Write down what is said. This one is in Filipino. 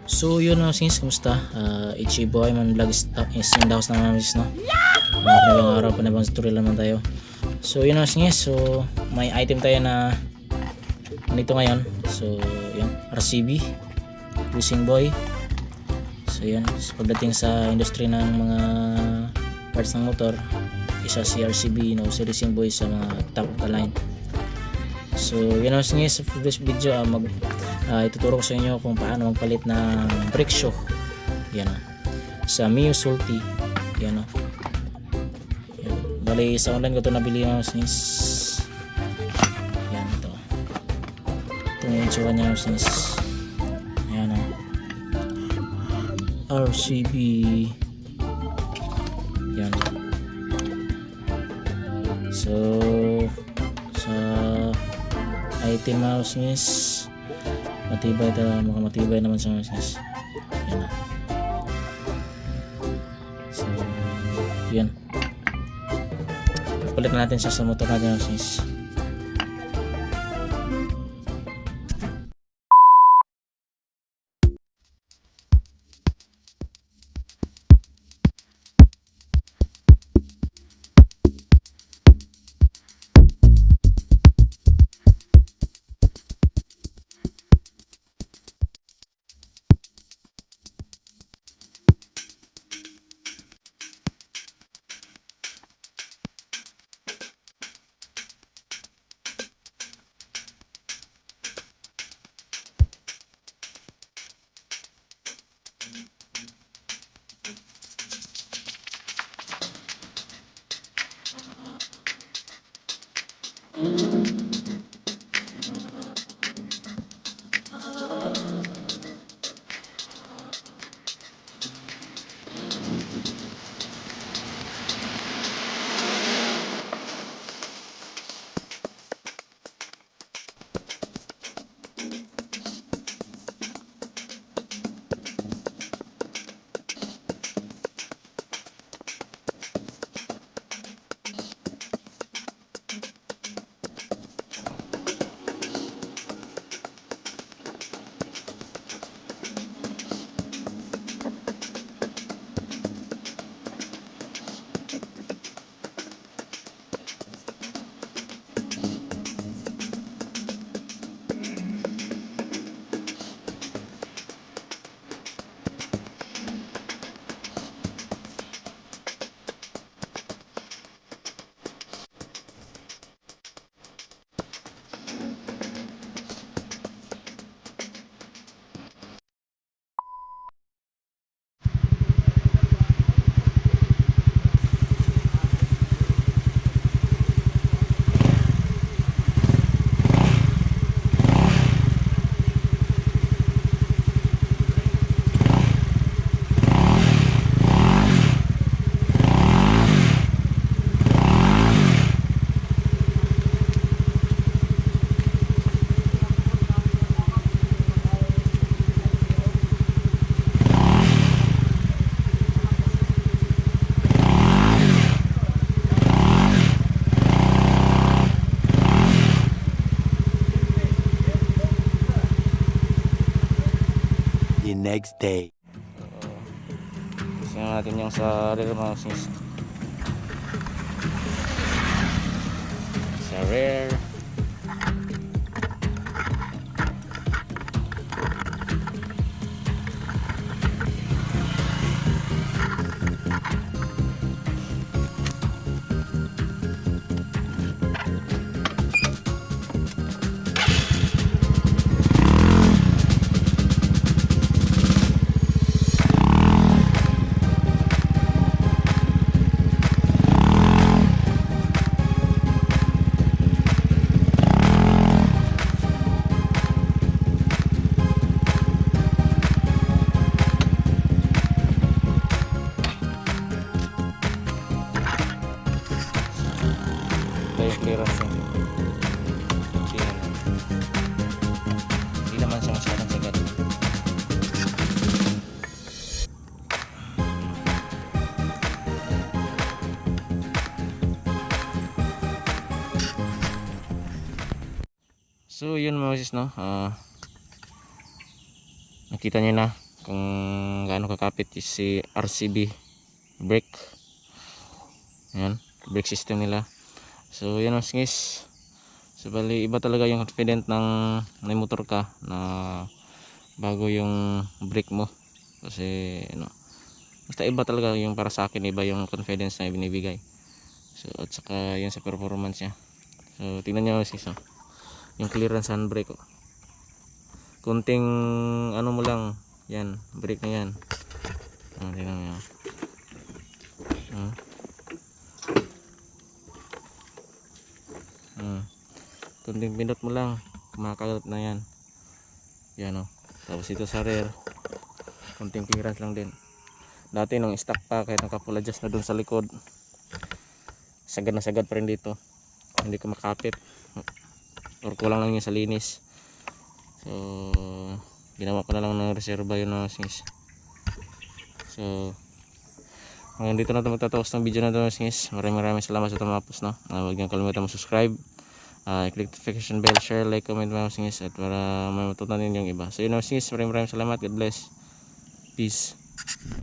So yun mga sis, kumusta? Ichi boy man vlog is in the house na mga sis, no? Mga panibang araw, panibang tutorial naman tayo. So yun mga sis, so may item tayo na nito ngayon. So yun, RCB Racing Boy. So yun, pagdating sa industry ng mga parts ng motor, isa si RCB, no, si Racing Boy sa mga top of the line. So yun mga sis, sa this video ituturo ko sa inyo kung paano magpalit ng brake shoe. Yan sa Mio Sulti. Yan yan. Bali sa online ko ito nabili yung sis. Yan ito. Ito yung itsura niya sis. Yan RCB. Yan. So sa item mouse sis, matibay ito, mukhang matibay naman sa sis. Yan na. So yan, palit natin siya sa motor natin sis. The next day. Gusto natin yung sa rear mga sis. Sa rear. Clearance yun. Hindi naman siya masyadong sagat. So yun mga sis, no, nakita nyo na kung gaano kakapit si RCB brake. Yan, brake system nila. So yan mga guys. So bali iba talaga yung confident ng may motor ka na bago yung brake mo, kasi basta iba talaga yung, para sa akin iba yung confidence na binibigay. So at saka yun sa performance niya. So tingnan nyo guys, yung clearance handbrake kunting mo lang yan, brake na yan. Tingnan nyo. Kunting pindot mo lang kumakalat na yan. Yan tapos ito sa rear, kunting clearance lang din. Dati nung stock pa, kahit naka full adjust na dun sa likod, sagad na sagad pa rin dito, hindi ko makapit or kulang lang yun sa linis. So ginawa ko na lang ng reserva yun na guys. So hanggang dito na ito magtatapos ng video na ito guys. Maraming salamat sa tumapos huwag niyong kalimutan mag-subscribe, i-click notification bell, share, like, comment mga guys, at para may matutunan yung iba. So yun guys, maraming salamat. God bless, peace.